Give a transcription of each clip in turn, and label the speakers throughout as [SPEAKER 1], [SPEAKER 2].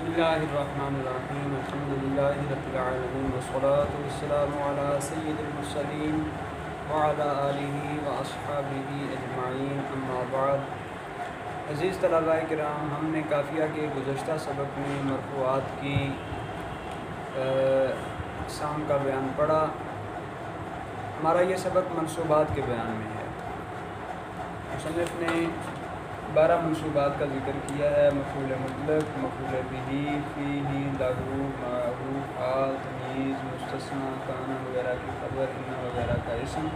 [SPEAKER 1] بسم اللہ الرحمن الرحیم الحمد للہ رب العالمین والصلاة والسلام علی سید المرسلین وعلی آلہ واصحابہ اجمعین اما بعد۔ عزیز طلباء کرام، ہم نے قافیہ کے گزشتہ سبق میں مرفوعات کی اقسام کا بیان پڑھا۔ ہمارا یہ سبق منصوبات کے بیان میں ہے۔ مصنف نے 12 منصوبات کا ذکر کیا ہے: مفعول مطلق، مفعول بہ، فیہ، لہو، معہ، حال، تمییز، مستثنیٰ، کان وغیرہ کی خبر، ان وغیرہ کا اسم،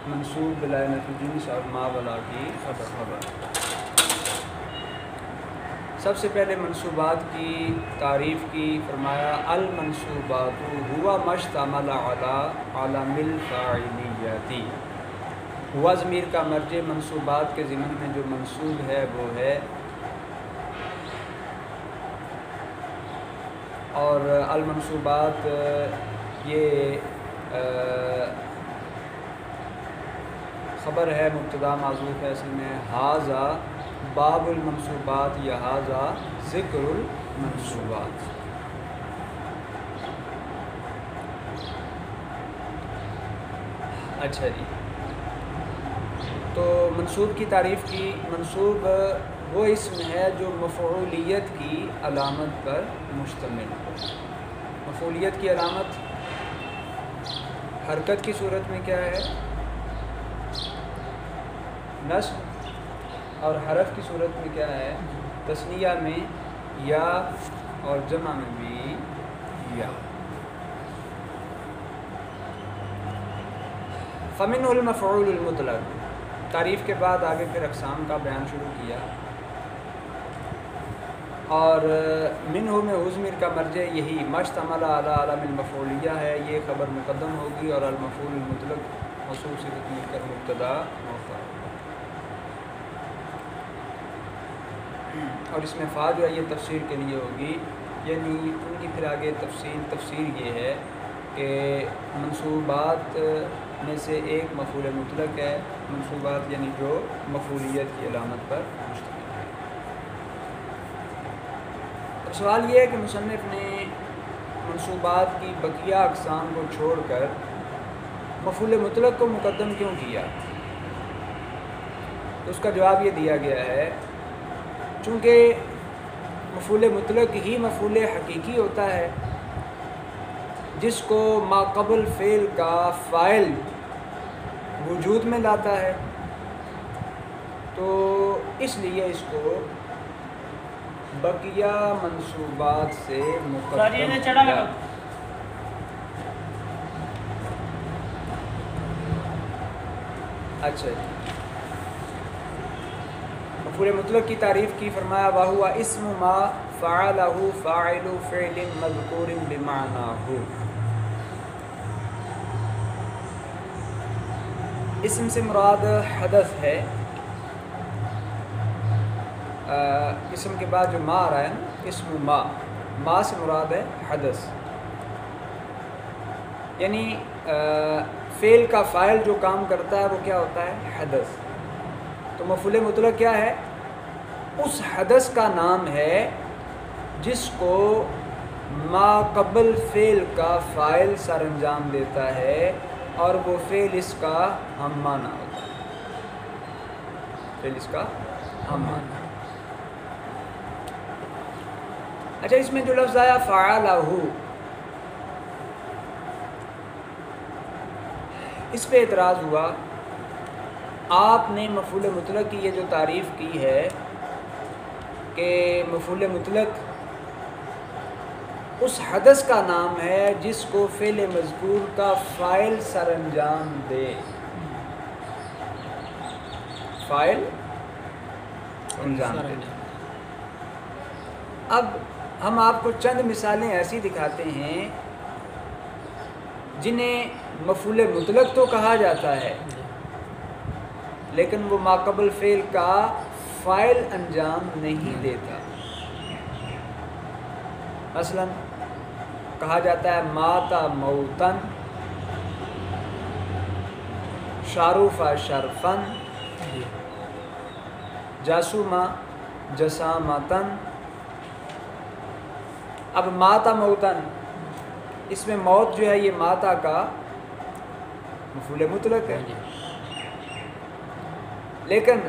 [SPEAKER 1] منصوب بلا نفی جنس اور ما ولا کی خبر۔ سب سے پہلے منصوبات کی تعریف کی، فرمایا المنصوبات ہوا ما اشتمل علی علم الفاعلیت۔ ہوا ضمیر کا مرجع منصوبات کے ضمن میں جو منصوب ہے وہ ہے، اور المنصوبات یہ خبر ہے، مبتدا معذوف ہے اصل میں۔ ھذا باب المنصوبات یا ھذا ذکر المنصوبات۔ اچھا جی، تو منصوب کی تعریف کی۔ منصوب وہ اسم ہے جو مفعولیت کی علامت پر مشتمل ہو۔ مفعولیت کی علامت حرکت کی صورت میں کیا ہے؟ نصب، اور حرف کی صورت میں کیا ہے؟ تثنیہ میں یا، اور جمع میں بھی یا۔ فمنہ المفعول المطلق۔ تعریف کے بعد آگے پھر اقسام کا بیان شروع کیا، اور منہ میں ضمیر کا مرجع یہی ما اشتمل علی علم المفعولیہ ہے، یہ خبر مقدم ہوگی، اور المفعول المطلق موصوف صفت مل کر مبتدا مؤخر۔ اور اس میں فا جو ہے یہ تفسیر کے لیے ہوگی، یعنی ان کی پھر آگے تفسیر یہ ہے کہ منصوبات میں سے ایک مفعول مطلق ہے، منصوبات یعنی جو مفعولیت کی علامت پر مشتمل ہے۔ اب سوال یہ ہے کہ مصنف نے منصوبات کی بقیہ اقسام کو چھوڑ کر مفعول مطلق کو مقدم کیوں کیا؟ تو اس کا جواب یہ دیا گیا ہے، چونکہ مفعول مطلق ہی مفعول حقیقی ہوتا ہے جس کو ما قبل فعل کا فاعل وجود میں لاتا ہے، تو اس لیے اس کو بقیہ منصوبات سے مقدم کیا۔ اچھا جی، مفعول مطلق کی تعریف کی، فرمایا وَهُوَ اسم ما فعلہ فاعل فعل مذکور بمعناہ۔ اسم سے مراد حدث ہے، اسم کے بعد جو ما آ رہا ہے نا، اسم ما سے مراد ہے حدث، یعنی فعل کا فاعل جو کام کرتا ہے وہ کیا ہوتا ہے؟ حدث۔ تو مفعول مطلق کیا ہے؟ اس حدث کا نام ہے جس کو ما قبل فعل کا فاعل سر انجام دیتا ہے، اور وہ فعل اس کا ہم معنی ہوتا ہے، فعل اس کا ہم معنی۔ اچھا، اس میں جو لفظ آیا فعلہ، اس پہ اعتراض ہوا۔ آپ نے مفعول مطلق کی یہ جو تعریف کی ہے کہ مفعول مطلق اس حدث کا نام ہے جس کو فعل مذکور کا فاعل سر انجام دے، فاعل انجام دے۔ اب ہم آپ کو چند مثالیں ایسی دکھاتے ہیں جنہیں مفعول مطلق تو کہا جاتا ہے لیکن وہ ما قبل فعل کا فاعل انجام نہیں دیتا۔ مثلا کہا جاتا ہے مات موتن، شارف شرفن، جاسوما جسامتن، اب ماتا موتن، اس میں موت جو ہے یہ ماتا کا مفعول مطلق ہے، لیکن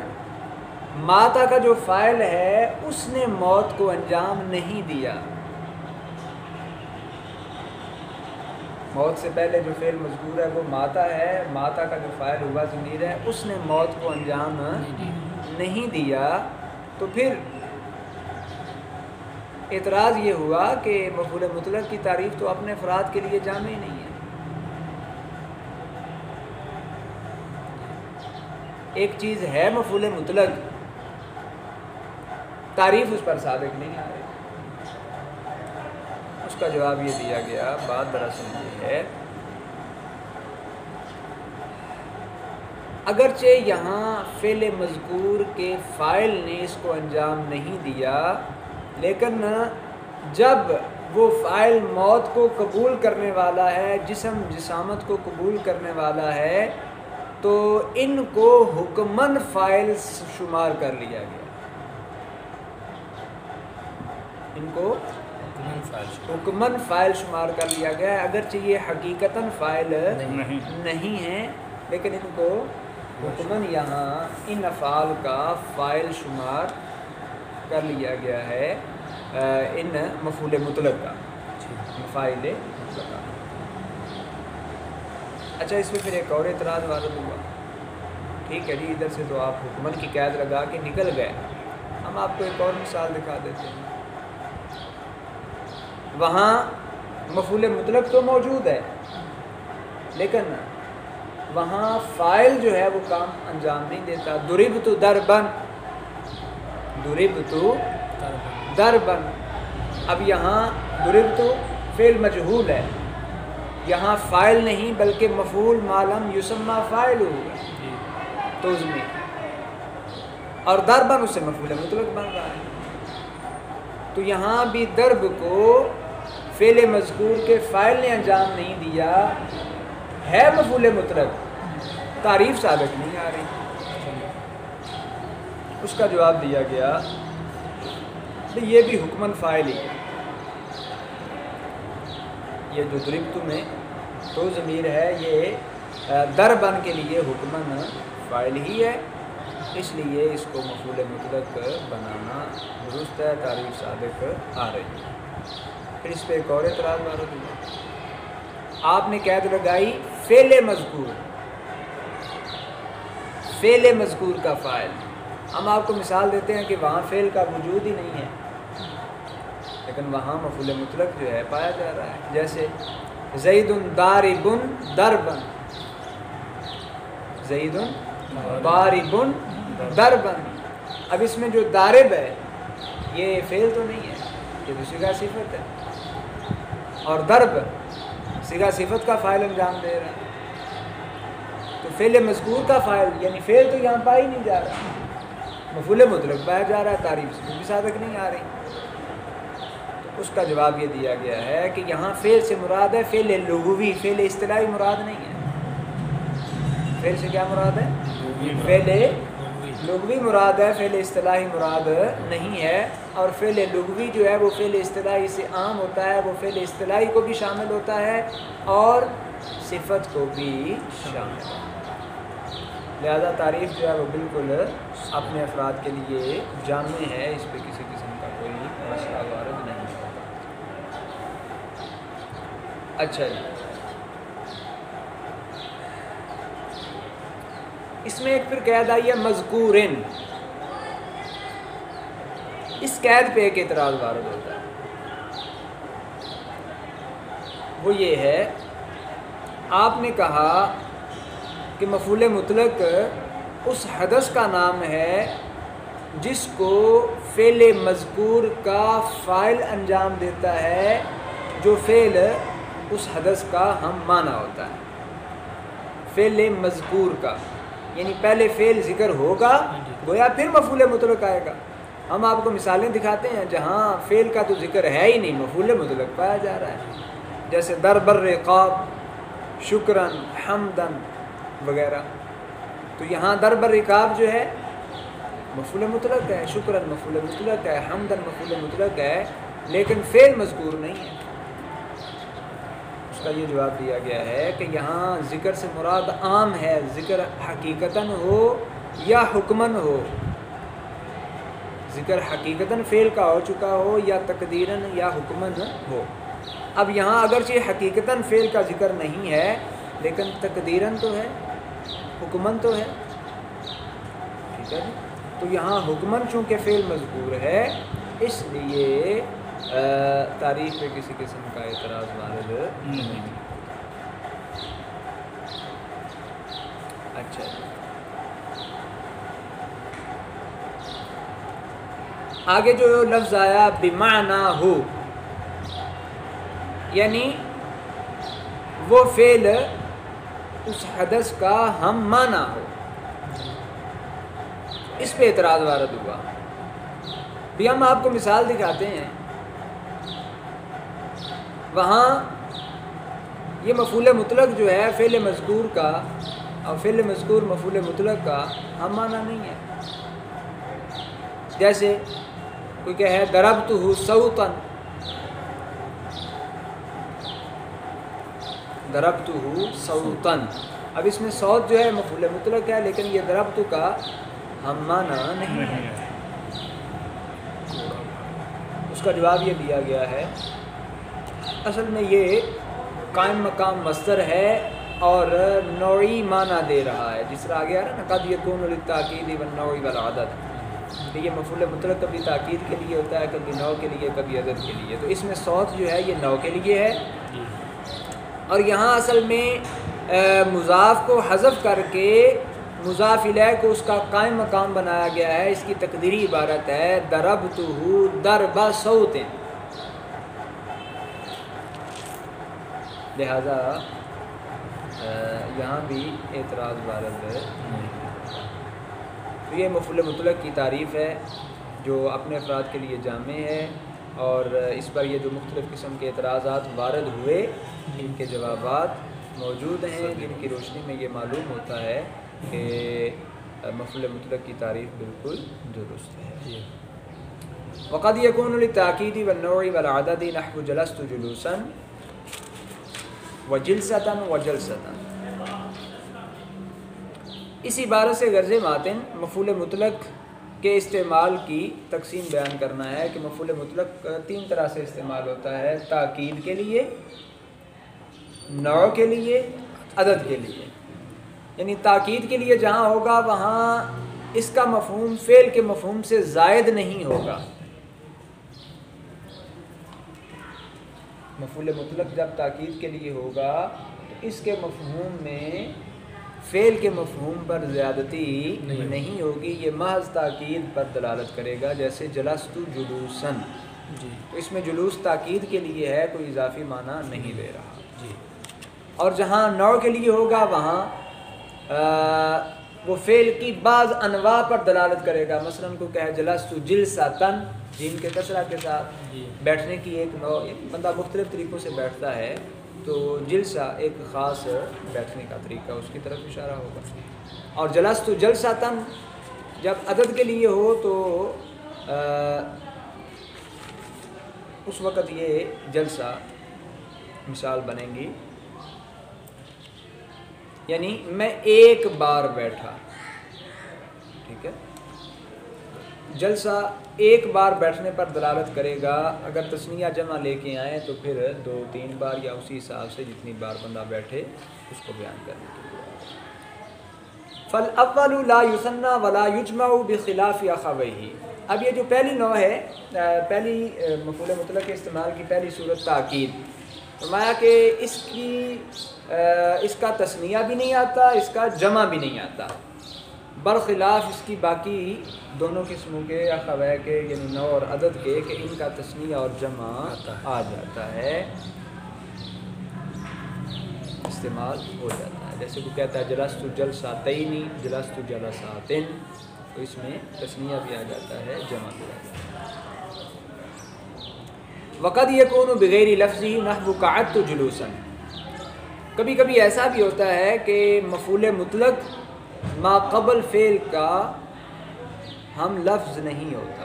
[SPEAKER 1] ماتا کا جو فاعل ہے اس نے موت کو انجام نہیں دیا. موت سے پہلے جو فعل مذکور ہے وہ ماتا ہے، ماتا کا جو فاعل ہوا ضمیر ہے اس نے موت کو انجام نہیں دیا. تو پھر اعتراض یہ ہوا کہ مفعول مطلق کی تعریف تو اپنے افراد کے لیے جامع ہی نہیں ہے. ایک چیز ہے مفعول مطلق، تعریف اس پر صادق نہیں آ رہی. اس کا جواب یہ دیا گیا، بات دراصل یہ ہے اگرچہ یہاں فعل مذکور کے فاعل نے اس کو انجام نہیں دیا، لیکن جب وہ فاعل موت کو قبول کرنے والا ہے، جسم جسامت کو قبول کرنے والا ہے، تو ان کو حکماً فاعل شمار کر لیا گیا. ان کو حکماً فاعل شمار کر لیا گیا ہے، اگرچہ یہ حقیقتاً فاعل نہیں ہیں، لیکن ان کو حکماً یہاں ان افعال کا فاعل شمار کر لیا گیا ہے، ان مفعول مطلق کا فاعل مطلق کا. اچھا، اس میں پھر ایک اور اعتراض وارد ہوا. ٹھیک ہے جی، ادھر سے تو آپ حکماً کی قید لگا کے نکل گئے، ہم آپ کو ایک اور مثال دکھا دیتے ہیں. وہاں مفعول مطلق تو موجود ہے، لیکن وہاں فاعل جو ہے وہ کام انجام نہیں دیتا. ضربت ضرباً، ضربت ضرباً. اب یہاں ضربت فعل مجہول ہے، یہاں فاعل نہیں بلکہ مفعول ما لم یسمى فاعل ہوگا تو اس میں، اور ضرباً اس سے مفعول مطلق بن رہا ہے. تو یہاں بھی ضرب کو فعل مذکور کے فاعل نے انجام نہیں دیا، ہے مفعول مطلق، تعریف ثابت نہیں آ رہی. اس کا جواب دیا گیا کہ یہ بھی حکماً فاعل ہی ہے. یہ جو ضربت میں تو ضمیر ہے یہ ضرباً کے لیے حکماً فاعل ہی ہے، اس لیے اس کو مفعول مطلق بنانا درست ہے، تعریف صادق آ رہی ہے. پھر اس پہ ایک اور اعتراض وارد ہوا. آپ نے قید لگائی فعل مذکور، فعل مذکور کا فاعل. ہم آپ کو مثال دیتے ہیں کہ وہاں فعل کا وجود ہی نہیں ہے، لیکن وہاں مفعول مطلق جو ہے پایا جا رہا ہے. جیسے زید ضارب ضربا، زید ضارب ضربا. اب اس میں جو ضارب ہے یہ فعل تو نہیں ہے، یہ تو صیغہ صفت ہے، اور ضرب صیغہ صفت کا فاعل انجام دے رہا ہے. تو فعل مذکور کا فاعل یعنی فعل تو یہاں پائی نہیں جا رہا، مفعول مطلق پایا جا رہا ہے، تعریف سے بھی صادق نہیں آ رہی. تو اس کا جواب یہ دیا گیا ہے کہ یہاں فعل سے مراد ہے فعل لغوی، فعل اصطلاحی مراد نہیں ہے. فعل سے کیا مراد ہے؟ فعل لغوی مراد ہے، فعل اصطلاحی مراد نہیں ہے. اور فعل لغوی جو ہے وہ فعل اصطلاحی سے عام ہوتا ہے، وہ فعل اصطلاحی کو بھی شامل ہوتا ہے اور صفت کو بھی شامل ہوتا ہے. لہذا تعریف جو ہے وہ بالکل اپنے افراد کے لیے جامع ہے، اس پہ کسی قسم کا کوئی مسئلہ وارد نہیں ہوتا. اچھا جی، اس میں ایک پھر قید آئی ہے مذکورن. اس قید پہ ایک اعتراض وارد ہوتا ہے، وہ یہ ہے آپ نے کہا کہ مفعول مطلق اس حدث کا نام ہے جس کو فعل مذکور کا فاعل انجام دیتا ہے، جو فعل اس حدث کا ہم معنی ہوتا ہے. فعل مذکور کا یعنی پہلے فعل ذکر ہوگا گویا پھر مفعول مطلق آئے گا. ہم آپ کو مثالیں دکھاتے ہیں جہاں فعل کا تو ذکر ہے ہی نہیں، مفعول مطلق پایا جا رہا ہے. جیسے ضرب الرقاب، شکراً، حمداً وغیرہ. تو یہاں ضرب الرقاب جو ہے مفعول مطلق ہے، شکراً مفعول مطلق ہے، حمداً مفعول مطلق ہے. لیکن فعل مذکور نہیں ہے۔ اس کا یہ جواب دیا گیا ہے کہ یہاں ذکر سے مراد عام ہے، ذکر حقیقتاً ہو یا حکماً ہو، ذکر حقیقتاً فعل کا ہو چکا ہو یا تقدیراً یا حکماً ہو۔ اب یہاں اگرچہ حقیقتاً فعل کا ذکر نہیں ہے لیکن تقدیراً تو ہے، حکماً تو ہے، ٹھیک ہے جی۔ تو یہاں حکماً چونکہ فعل مذکور ہے اس لیے تعریف پہ کسی قسم کا اعتراض وارد نہیں۔ اچھا جی، آگے جو لفظ آیا بمعنی ہو، یعنی وہ فعل اس حدث کا ہم معنی ہو، اس پہ اعتراض وارد ہوا۔ بھی ہم آپ کو مثال دکھاتے ہیں، وہاں یہ مفعول مطلق جو ہے فعل مذکور کا اور فعل مذکور مفعول مطلق کا ہم معنی نہیں ہے۔ جیسے کوئی کہے ضربتہ صوتا، ضربتہ صوتا، اب اس میں صوت جو ہے مفعول مطلق ہے لیکن یہ ضربت کا ہم معنی نہیں ہے۔ اس کا جواب یہ دیا گیا ہے اصل میں یہ قائم مقام مصدر ہے اور نوعی معنی دے رہا ہے، جس طرح آگے آ رہا ہے نا قد یکون للتاکید والنوع والعدد، یہ مفعول مطلق کبھی تاکید کے لیے ہوتا ہے، کبھی نوع کے لیے، کبھی عدد کے لیے۔ تو اس میں صوت جو ہے یہ نوع کے لیے ہے، اور یہاں اصل میں مضاف کو حذف کر کے مضاف الیہ کو اس کا قائم مقام بنایا گیا ہے۔ اس کی تقدیری عبارت ہے ضربتہ ضرب صوت، لہذا یہاں بھی اعتراض وارد ہے۔ تو یہ مفعول مطلق کی تعریف ہے جو اپنے افراد کے لیے جامع ہے، اور اس پر یہ جو مختلف قسم کے اعتراضات وارد ہوئے ان کے جوابات موجود ہیں، جن کی روشنی میں یہ معلوم ہوتا ہے کہ مفعول مطلق کی تعریف بالکل درست ہے۔ وقد یکون للتاکید والنوع والعدد نحو جلست جلوسا وجلستا وجلستا، اس عبارت سے غرض ماتن مفعول مطلق کے استعمال کی تقسیم بیان کرنا ہے کہ مفعول مطلق تین طرح سے استعمال ہوتا ہے، تاکید کے لیے، نوع کے لیے، عدد کے لیے۔ یعنی تاکید کے لیے جہاں ہوگا وہاں اس کا مفہوم فعل کے مفہوم سے زائد نہیں ہوگا۔ مفعول مطلق جب تاکید کے لیے ہوگا تو اس کے مفہوم میں فعل کے مفہوم پر زیادتی نہیں ہوگی، یہ محض تاکید پر دلالت کرے گا۔ جیسے جلست جلوسن، تو اس میں جلوس تاکید کے لیے ہے، کوئی اضافی معنی نہیں دے رہا۔ اور جہاں نوع کے لیے ہوگا وہاں وہ فعل کی بعض انواع پر دلالت کرے گا۔ مثلا کو کہے جلست جلساتن، جیم کے کسرہ کے ساتھ، بیٹھنے کی ایک نوع، بندہ مختلف طریقوں سے بیٹھتا ہے تو جلسہ ایک خاص بیٹھنے کا طریقہ، اس کی طرف اشارہ ہوگا۔ اور جلست جلساتن جب عدد کے لیے ہو تو اس وقت یہ جلسہ مثال بنے گی، یعنی میں ایک بار بیٹھا، ٹھیک ہے۔ جلسہ ایک بار بیٹھنے پر دلالت کرے گا، اگر تثنیہ جمع لے کے آئیں تو پھر 2-3 بار یا اسی حساب سے جتنی بار بندہ بیٹھے اس کو بیان کرنے کے لیے۔ فالاول لا یثنى ولا یجمع بخلاف اخویہ، اب یہ جو پہلی نوع ہے، پہلی مفعول مطلق کے استعمال کی پہلی صورت تاکید، فرمایا کہ اس کا تثنیہ بھی نہیں آتا، اس کا جمع بھی نہیں آتا، برخلاف اس کی باقی دونوں قسموں کے یا خواہ کے، یعنی نوع اور عدد کے، کہ ان کا تثنیہ اور جمع آ جاتا ہے، استعمال ہو جاتا ہے۔ جیسے کوئی کہتا ہے جلست جلساتین، جلست جلساتن، تو اس میں تثنیہ بھی آ جاتا ہے، جمع بھی آ جاتا ہے۔ وقد یکون بغیر لفظی نحو قعدت جلوسا، کبھی کبھی ایسا بھی ہوتا ہے کہ مفعول مطلق ما قبل فعل کا ہم لفظ نہیں ہوتا،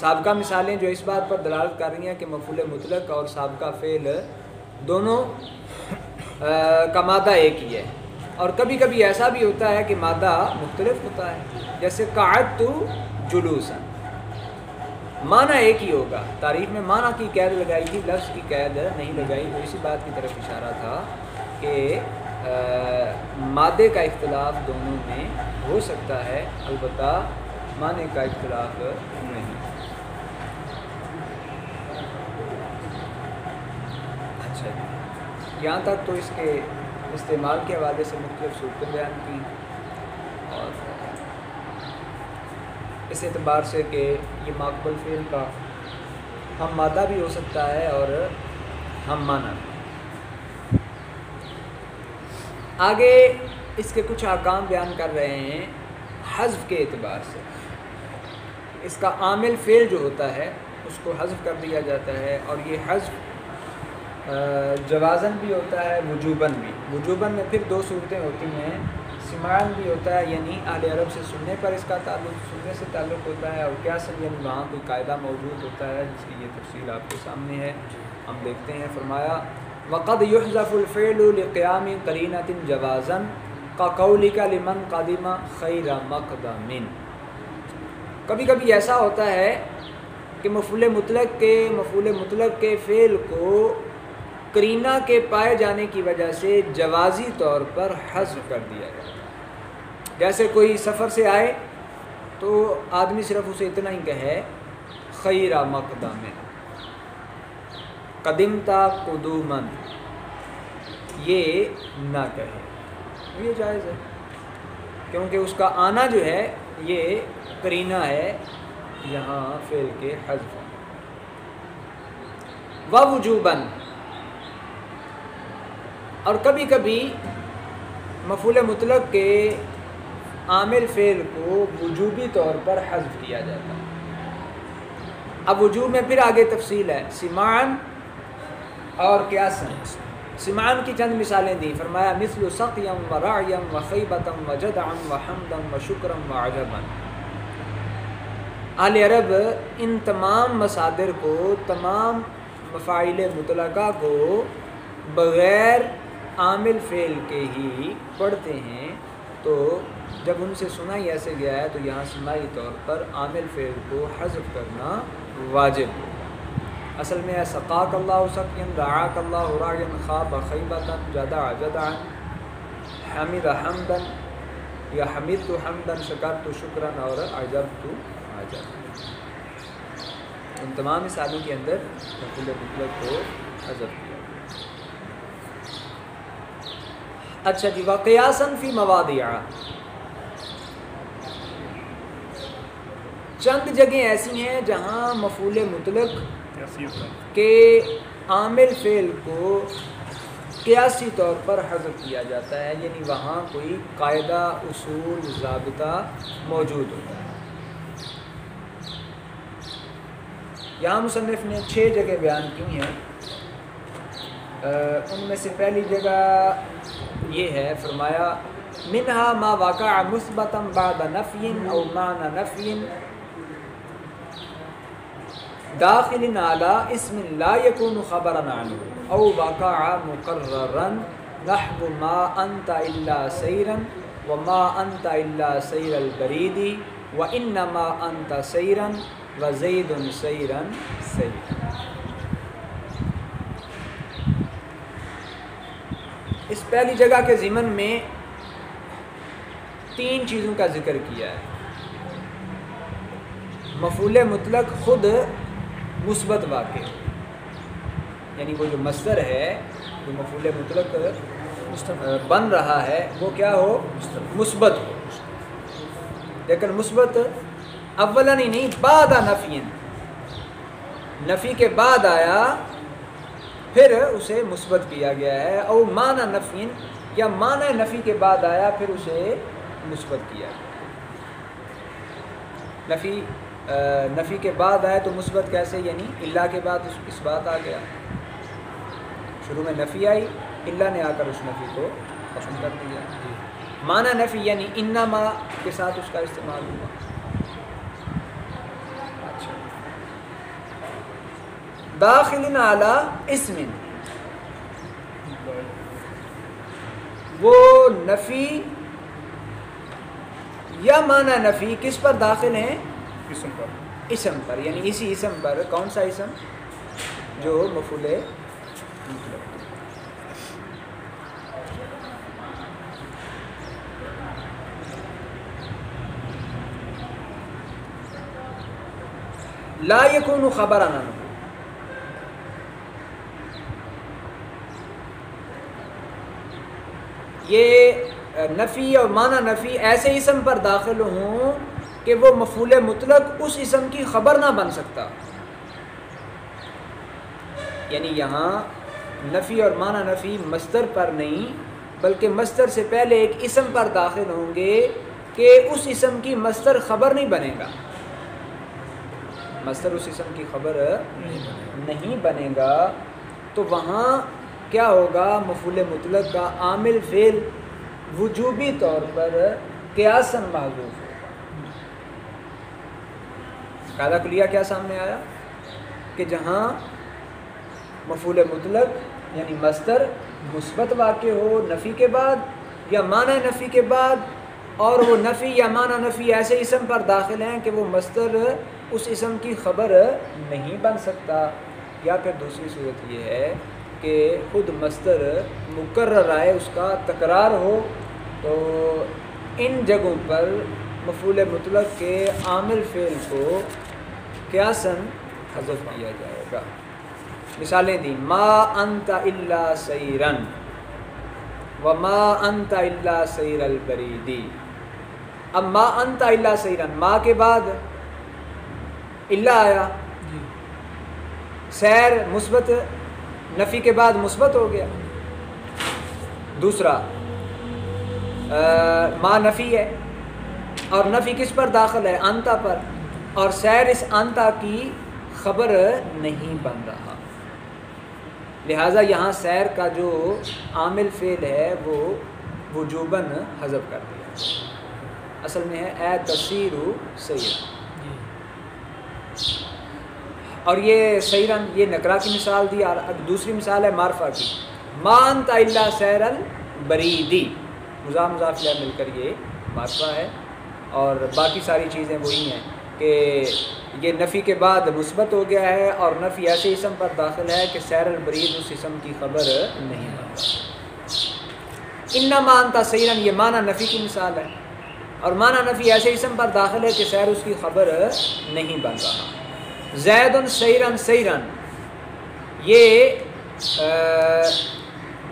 [SPEAKER 1] سابقہ مثالیں جو اس بات پر دلالت کر رہی ہیں کہ مفعول مطلق اور سابقہ فعل دونوں کا مادہ ایک ہی ہے، اور کبھی کبھی ایسا بھی ہوتا ہے کہ مادہ مختلف ہوتا ہے، جیسے قعدت جلوسا، معنی ایک ہی ہوگا، تعریف میں معنی کی قید لگائی تھی، لفظ کی قید نہیں لگائی، تو اسی بات کی طرف اشارہ تھا کہ مادے کا اختلاف دونوں میں ہو سکتا ہے، البتہ معنی کا اختلاف نہیں۔ اچھا جی، یہاں تک تو اس کے استعمال کے حوالے سے مختلف صورتیں بیان کی، اور اس اعتبار سے کہ یہ ماقبل فعل کا ہم مادہ بھی ہو سکتا ہے اور ہم معنی بھی۔ آگے اس کے کچھ احکام بیان کر رہے ہیں حذف کے اعتبار سے۔ اس کا عامل فعل جو ہوتا ہے اس کو حذف کر دیا جاتا ہے، اور یہ حذف جوازن بھی ہوتا ہے، وجوباً بھی۔ وجوباً میں پھر دو صورتیں ہوتی ہیں، سماعاً بھی ہوتا ہے، یعنی اہل عرب سے سننے پر اس کا تعلق، سننے سے تعلق ہوتا ہے، اور قیاساً یعنی وہاں کوئی قاعدہ موجود ہوتا ہے جس کی یہ تفصیل آپ کے سامنے ہے، ہم دیکھتے ہیں۔ فرمایا وقد يحذف الفعل لقيام قرينة جوازا كقولك لمن قدم خير مقدم۔ کبھی کبھی ایسا ہوتا ہے کہ مفعول مطلق کے فعل کو قرینہ کے پائے جانے کی وجہ سے جوازی طور پر حذف کر دیا جائے۔ جیسے کوئی سفر سے آئے تو آدمی صرف اسے اتنا ہی کہے خیر مقدم، قدمتا قدومن، یہ نہ کہے، یہ جائز ہے، کیونکہ اس کا آنا جو ہے یہ قرینہ ہے یہاں فعل کے حذف۔ ووجوباً، اور کبھی کبھی مفعول مطلق کے عامل فعل کو وجوبی طور پر حذف کیا جاتا ہے۔ اب وجوب میں پھر آگے تفصیل ہے، سماعاً اور قیاساً۔ سماعاً کی چند مثالیں دی، فرمایا مثل سقیا ورعیا وخیبتا وجدعا وحمدا وشکرا وعجبا۔ اہل عرب ان تمام مصادر کو، تمام مفاعل مطلقہ کو بغیر عامل فعل کے ہی پڑھتے ہیں، تو جب ان سے سنا ہی ایسے گیا ہے تو یہاں سماعی طور پر عامل فعل کو حذف کرنا واجب ہے۔ اصل میں ہے سقاک اللہ سقیا، رعاک اللہ راعیا، خاب خیبتا، جدع جدعا، حمد حمدا یا حمدت حمدا، شکرت شکرا اور عجبت عجبا۔ ان تمام مثالوں کے اندر مفعول مطلق کو حذف کیا۔ اچھا جی، وقیاساً فی مواضع، چند جگہیں ایسی ہیں جہاں مفعول مطلق کے عامل فعل کو قیاسی طور پر حذف کیا جاتا ہے، یعنی وہاں کوئی قاعدہ، اصول، ضابطہ موجود ہوتا ہے۔ یہاں مصنف نے 6 جگہ بیان کی ہیں، ان میں سے پہلی جگہ یہ ہے، فرمایا منہا ما وقع مثبتا بعد نفی او معنی نفی داخل علی اسم لا یکون خبرا عنہ او وقع مقررا نحو ما انت الا سیرا وما انت الا سیر البرید وانما انت سیرا وزید سیرا سیرا۔ اس پہلی جگہ کے ضمن میں 3 چیزوں کا ذکر کیا ہے۔ مفعول مطلق خود مثبت واقع، یعنی وہ جو مصدر ہے جو مفعول مطلق بن رہا ہے وہ کیا ہو، مثبت ہو، لیکن مثبت اولاً ہی نہیں، بعد نفی، نفی کے بعد آیا پھر اسے مثبت کیا گیا ہے، او معنی نفی، یا معنی نفی کے بعد آیا پھر اسے مثبت کیا گیا۔ نفی کے بعد آئے تو مثبت کیسے، یعنی اللہ کے بعد اس بات آ گیا، شروع میں نفی آئی، اللہ نے آ کر اس نفی کو ختم کر دیا۔ معنی نفی یعنی انما کے ساتھ اس کا استعمال ہوا۔ اچھا، داخل علی اسم، وہ نفی یا معنی نفی کس پر داخل ہیں؟
[SPEAKER 2] اسم پر،
[SPEAKER 1] اسم پر، یعنی اسی اسم پر. کون سا اسم؟ جو مفعول مطلق. لا یکون خبرا عنہ، یہ نفی اور معنی نفی ایسے اسم پر داخل ہوں کہ وہ مفعول مطلق اس اسم کی خبر نہ بن سکتا. یعنی یہاں نفی اور معنی نفی مصدر پر نہیں بلکہ مصدر سے پہلے ایک اسم پر داخل ہوں گے کہ اس اسم کی مصدر خبر نہیں بنے گا. مصدر اس اسم کی خبر نہیں بنے گا تو وہاں کیا ہوگا؟ مفعول مطلق کا عامل فعل وجوبی طور پر قیاساً محذوف ہے. قاعدہ کلیہ کیا سامنے آیا کہ جہاں مفعول مطلق یعنی مصدر مثبت واقع ہو نفی کے بعد یا معنی نفی کے بعد، اور وہ نفی یا معنی نفی ایسے اسم پر داخل ہیں کہ وہ مصدر اس اسم کی خبر نہیں بن سکتا، یا پھر دوسری صورت یہ ہے کہ خود مصدر مکرر آئے، اس کا تکرار ہو، تو ان جگہوں پر مفعول مطلق کے عامل فعل کو قیاساً حذف کیا جائے گا. مثالیں دی: ما انت الا سیرن وما انت الا سیر البریدی. اب ما انت الا سیرن، ما کے بعد الا آیا، سیر مثبت، نفی کے بعد مثبت ہو گیا. دوسرا ما نفی ہے اور نفی کس پر داخل ہے؟ انتا پر، اور سیر اس انتا کی خبر نہیں بن رہا، لہٰذا یہاں سیر کا جو عامل فعل ہے وہ وجوباً حذف کر دیا. اصل میں ہے اے تسیر سیر، اور یہ سیرن یہ نکرہ کی مثال دی، اور دوسری مثال ہے معرفہ کی. ما انت الا سیر البریدی، مضاف مضاف الیہ مل کر یہ معرفہ ہے، اور باقی ساری چیزیں وہی ہیں کہ یہ نفی کے بعد مثبت ہو گیا ہے اور نفی ایسے اسم پر داخل ہے کہ سیر البرید اس اسم کی خبر نہیں بنتا. انما انت سیرن یہ معنی نفی کی مثال ہے، اور معنی نفی ایسے اسم پر داخل ہے کہ سیر اس کی خبر نہیں بن رہا. زید سیرن سیرن یہ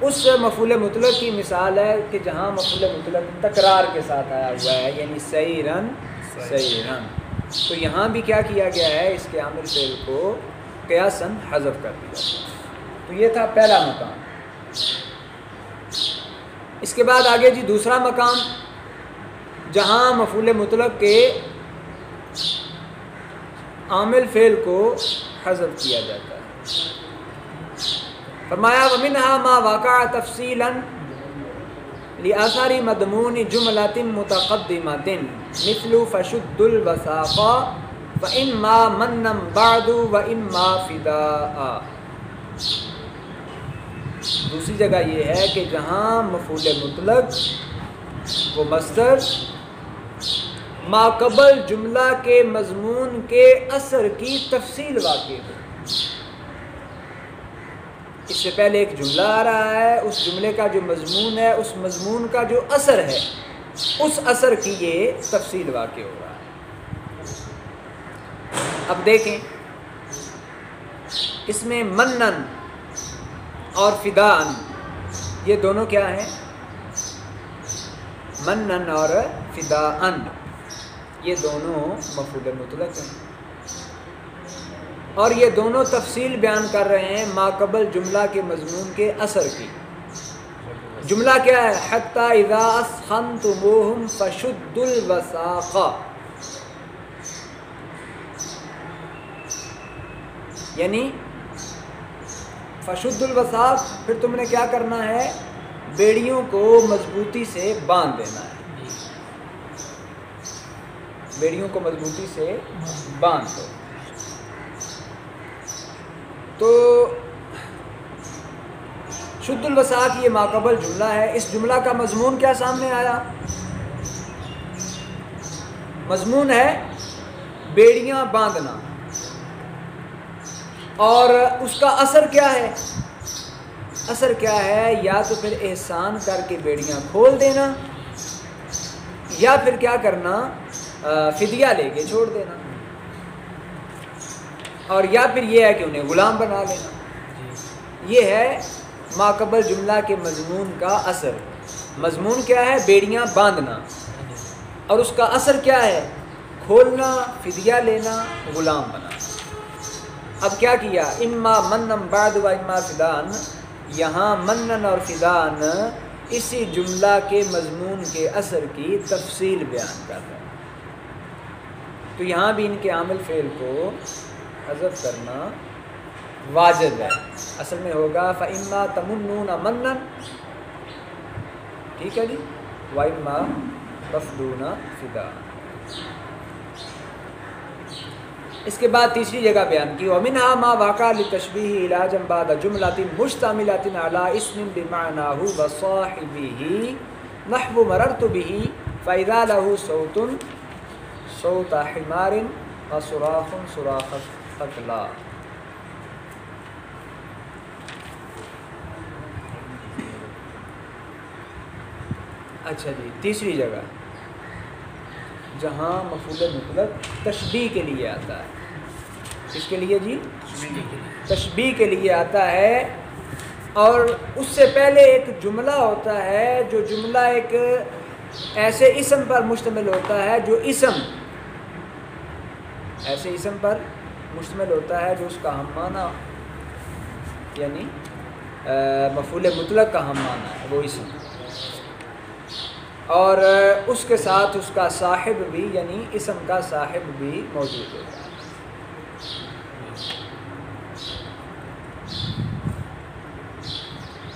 [SPEAKER 1] اس مفعول مطلق کی مثال ہے کہ جہاں مفعول مطلق تکرار کے ساتھ آیا ہوا ہے، یعنی سیرن سیرن. تو یہاں بھی کیا کیا گیا ہے؟ اس کے عامل فعل کو قیاساً حذف کر دیا. تو یہ تھا پہلا مقام. اس کے بعد آگے جی دوسرا مقام جہاں مفعول مطلق کے عامل فعل کو حذف کیا جاتا ہے. فرمایا ومنہا ما واقع تفصیلا لآثار مضمون جملۃ متقدمۃ مثل فشد الوثاق فإما منا بعد وإما فداء. دوسری جگہ یہ ہے کہ جہاں مفعول مطلق وہ مصدر ما قبل جملہ کے مضمون کے اثر کی تفصیل واقع ہو. اس سے پہلے ایک جملہ آ رہا ہے، اس جملے کا جو مضمون ہے، اس مضمون کا جو اثر ہے، اس اثر کی یہ تفصیل واقع ہو رہا ہے. اب دیکھیں اس میں منن اور فدان یہ دونوں کیا ہیں؟ منن اور فدان یہ دونوں مفعول مطلق ہیں، اور یہ دونوں تفصیل بیان کر رہے ہیں ما قبل جملہ کے مضمون کے اثر کی. جملہ کیا ہے؟ حتی اذا اسخنتموہم فشدوا الوثاق، یعنی فشد الوثاق پھر تم نے کیا کرنا ہے؟ بیڑیوں کو مضبوطی سے باندھ دینا ہے. بیڑیوں کو مضبوطی سے باندھ دو. تو شد الوساق یہ ماقبل جملہ ہے. اس جملہ کا مضمون کیا سامنے آیا؟ مضمون ہے بیڑیاں باندھنا. اور اس کا اثر کیا ہے؟ اثر کیا ہے؟ یا تو پھر احسان کر کے بیڑیاں کھول دینا، یا پھر کیا کرنا؟ فدیہ لے کے چھوڑ دینا، اور یا پھر یہ ہے کہ انہیں غلام بنا لینا. یہ ہے ماقبل جملہ کے مضمون کا اثر. مضمون کیا ہے؟ بیڑیاں باندھنا، اور اس کا اثر کیا ہے؟ کھولنا، فدیہ لینا، غلام بنانا. اب کیا کیا؟ اما منن بعد و اما فدان. یہاں منن اور فدان اسی جملہ کے مضمون کے اثر کی تفصیل بیان کر رہے ہیں. تو یہاں بھی ان کے عامل فعل کو حذف کرنا واجب ہے. اصل میں ہوگا فَإِمَّا تَمُنُّونَ مَنًّا، ٹھیک ہے جی، وَإِمَّا تَفْدُونَ فِدَاءً. اس کے بعد تیسری جگہ بیان کی وَمِنْهَا مَا وَقَعَ لِتَشْبِيهِ عِلَاجًا بَعْدَ جُمْلَةٍ مُشْتَمِلَةٍ عَلَىٰ اسْمٍ بِمَعْنَاهُ وَصَاحِبِهِ نَحْوُ مَرَرْتُ بِهِ فَإِذَا لَهُ صَوْتٌ صَوْتَ حِمَارٍ وَصُرَاخٌ صُرَاخَ ثَقْلَىٰ. اچھا جی، تیسری جگہ جہاں مفعول مطلق تشبیہ کے لیے آتا ہے. کس کے لیے جی؟ تشبیہ کے لیے آتا ہے. اور اس سے پہلے ایک جملہ ہوتا ہے، جو جملہ ایک ایسے اسم پر مشتمل ہوتا ہے جو اسم ایسے اسم پر مشتمل ہوتا ہے جو اس کا ہم معنی، یعنی مفعول مطلق کا ہم معنی ہے وہ اسم، اور اس کے ساتھ اس کا صاحب بھی، یعنی اسم کا صاحب بھی موجود ہوتا ہے.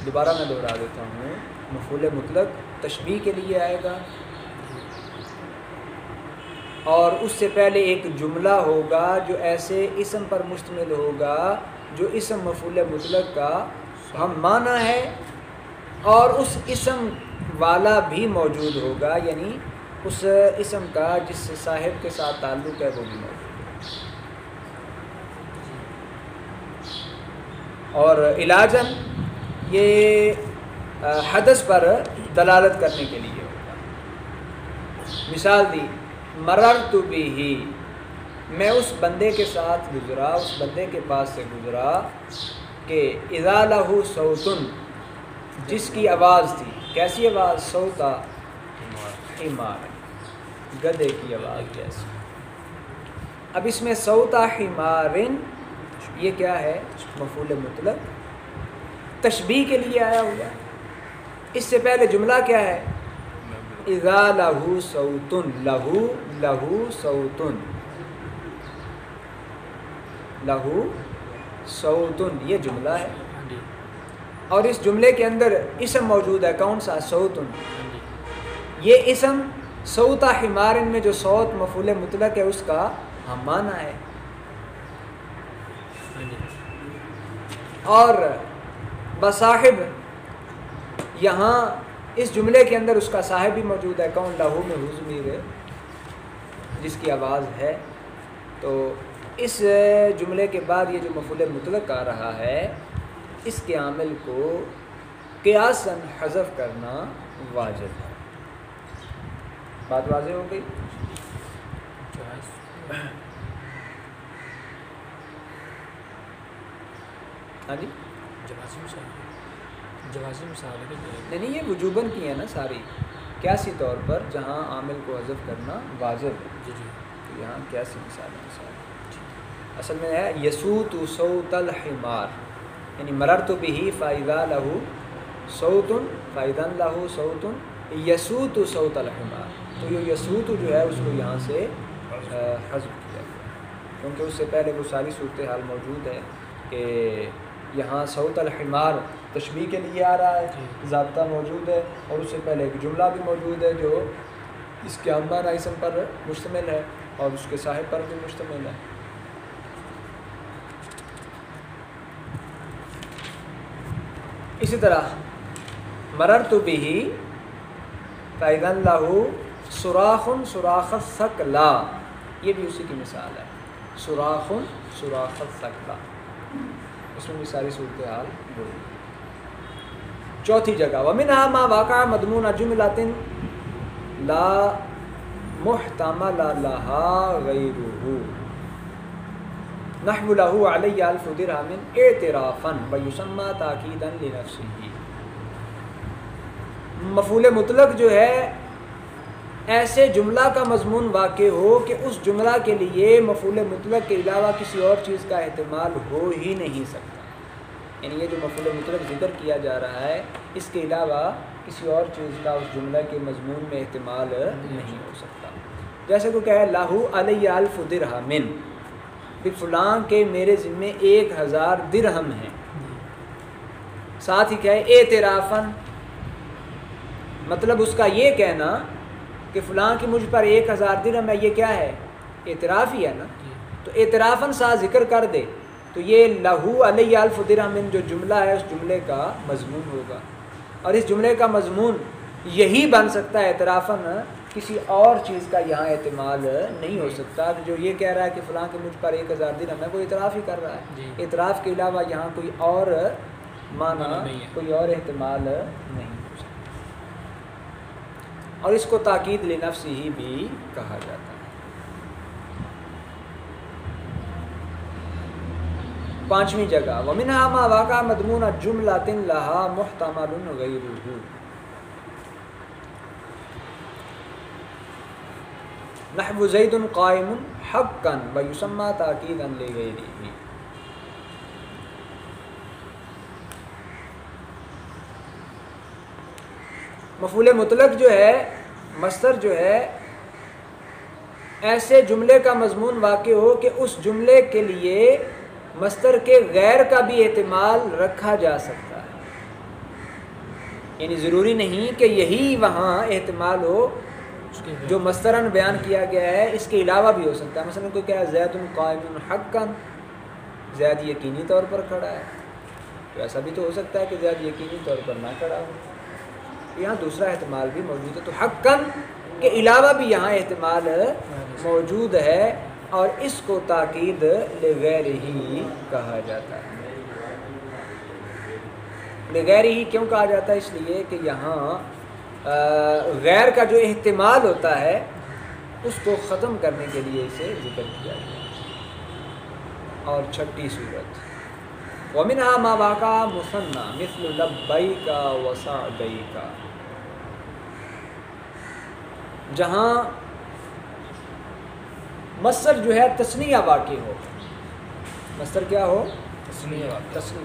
[SPEAKER 1] دوبارہ میں دوہرا دیتا ہوں. مفعول مطلق تشبیہ کے لیے آئے گا، اور اس سے پہلے ایک جملہ ہوگا جو ایسے اسم پر مشتمل ہوگا جو اسم مفعول مطلق کا ہم معنی ہے، اور اس اسم والا بھی موجود ہوگا، یعنی اس اسم کا جس سے صاحب کے ساتھ تعلق ہے وہ بھی موجود ہے. اور علاجن یہ حدث پر دلالت کرنے کے لیے ہوگا. مثال دی مررت بہ، میں اس بندے کے ساتھ گزرا، اس بندے کے پاس سے گزرا کہ اذا لہ صوتن، جس کی آواز تھی. کیسی آواز؟ صوتا حمار، گدھے کی آواز جیسی. اب اس میں صوتا حمارن یہ کیا ہے؟ مفعول مطلق تشبیہ کے لیے آیا ہوا. اس سے پہلے جملہ کیا ہے؟ اذا لہ صوتن، لہو صوتن، لہو صوتن، یہ جملہ ہے. اور اس جملے کے اندر اسم موجود ہے. کون سا؟ صوتن. یہ اسم صوتا حمارن میں جو صوت مفعول مطلق ہے اس کا ہم معنی ہے. اور بصاحب، یہاں اس جملے کے اندر اس کا صاحب بھی موجود ہے. کون؟ لہو میں ہو ضمیر ہے جس کی آواز ہے. تو اس جملے کے بعد یہ جو مفعول مطلق آ رہا ہے اس کے عامل کو قیاساً حذف کرنا واجب ہے. بات واضح ہو گئی؟ ہاں جی، نہیں یہ وجوباً کی ہے نا ساری، قیاسی طور پر جہاں عامل کو حذف کرنا واجب ہے. تو یہاں قیاسی مثال اصل میں ہے یسوت صوت الحمار، یعنی مررت بہ فاذا لہ صوت، فاذا لہ صوت یسوت صوت الحمار. تو یہ یسوت جو ہے اس کو یہاں سے حذف کیا گیا، کیونکہ اس سے پہلے وہ ساری صورتحال موجود ہے کہ یہاں صوت الحمار تشبیہ کے لیے آ رہا ہے، ضابطہ موجود ہے، اور اس سے پہلے ایک جملہ بھی موجود ہے جو اس کے معنی اسم پر مشتمل ہے اور اس کے صاحب پر بھی مشتمل ہے. اسی طرح مررت به فإذا له صراخ صراخ الثقلا، یہ بھی اسی کی مثال ہے، صراخ صراخ الثقلا، اس میں بھی ساری صورتحال بولی۔ چوتھی جگہ ومنها ما واقع مضمون جملة لا محتمل لها غیره نحو له علی الف درہم اعترافا ویسمى تاکیدا لنفسه۔ مفعول مطلق جو ہے ایسے جملہ کا مضمون واقع ہو کہ اس جملہ کے لیے مفعول مطلق کے علاوہ کسی اور چیز کا احتمال ہو ہی نہیں سکتا، یعنی یہ جو مفعول مطلق ذکر کیا جا رہا ہے اس کے علاوہ کسی اور چیز کا اس جملہ کے مضمون میں احتمال نہیں ہو سکتا۔ جیسے کہ کہے لہو علی الف درہم، کہ فلاں کے میرے ذمے 1000 درہم ہیں، ساتھ ہی کہے اعترافاً، مطلب اس کا یہ کہنا کہ فلاں کی مجھ پر 1000 درہم ہے، یہ کیا ہے؟ اعتراف ہی ہے نا، تو اعترافاً ساتھ ذکر کر دے تو یہ لہو علی الف درہم جو جملہ ہے اس جملے کا مضمون ہوگا، اور اس جملے کا مضمون یہی بن سکتا ہے اعترافاً، کسی اور چیز کا یہاں احتمال نہیں ہو سکتا۔ جو یہ کہہ رہا ہے کہ فلاں کے مجھ پر 1000 درہم ہے، وہ اعتراف ہی کر رہا ہے، اعتراف کے علاوہ یہاں کوئی اور معنی کوئی اور احتمال نہیں ہو سکتا، اور اس کو تاکید لنفس ہی بھی کہا جاتا ہے۔ پانچویں جگہ ومنها ما واقع مضمون جملۃ لها محتمل غیرہ نحو زید قائم حقا ویسمى تاکیدا لغیرہ۔ مفعول مطلق جو ہے مصدر جو ہے ایسے جملے کا مضمون واقع ہو کہ اس جملے کے لیے مصدر کے غیر کا بھی احتمال رکھا جا سکتا ہے، یعنی ضروری نہیں کہ یہی وہاں احتمال ہو جو مصدراً بیان کیا گیا ہے، اس کے علاوہ بھی ہو سکتا ہے۔ مثلا کوئی کہا زید قائم حقا، زید یقینی طور پر کھڑا ہے، تو ایسا بھی تو ہو سکتا ہے کہ زید یقینی طور پر نہ کھڑا ہو، یہاں دوسرا احتمال بھی موجود ہے، تو حقا کے علاوہ بھی یہاں احتمال موجود ہے، اور اس کو تاکید لغیر ہی کہا جاتا ہے۔ لغیر ہی کیوں کہا جاتا ہے؟ اس لیے کہ یہاں غیر کا جو احتمال ہوتا ہے اس کو ختم کرنے کے لیے اسے ذکر کیا گیا۔ اور چھٹی صورت وَمِنْهَا مَا وَاقَعَ مُثَنًّى مِثْلُ لَبَّيْكَ وَسَعْدَيْكَ، جہاں مصدر جو ہے تثنیہ واقع ہو، مصدر کیا ہو؟ تثنیہ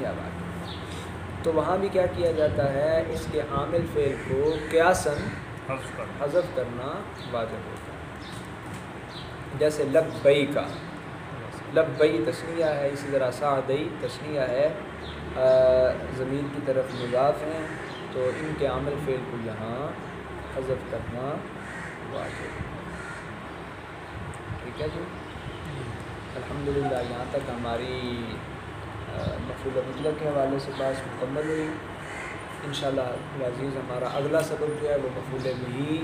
[SPEAKER 1] واقع، تو وہاں بھی کیا کیا جاتا ہے؟ اس کے عامل فعل کو قیاساً حذف کرنا واجب ہوتا ہے۔ جیسے لبئی کا، لبئی تثنیہ ہے، اسی طرح سعدی تثنیہ ہے، ضمیر کی طرف مضاف ہیں، تو ان کے عامل فعل کو یہاں حذف کرنا واجب ہے۔ ٹھیک ہے جی، الحمدللہ یہاں تک ہماری مفعول مطلق کے حوالے سے بات مکمل ہوئی۔ انشاءاللہ العزیز ہمارا اگلا سبق جو ہے وہ مفعول بہ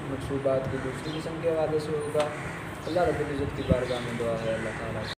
[SPEAKER 1] منصوبات کی دوسری قسم کے حوالے سے ہوگا۔ اللہ رب العزت کی بارگاہ میں دعا ہے اللہ تعالیٰ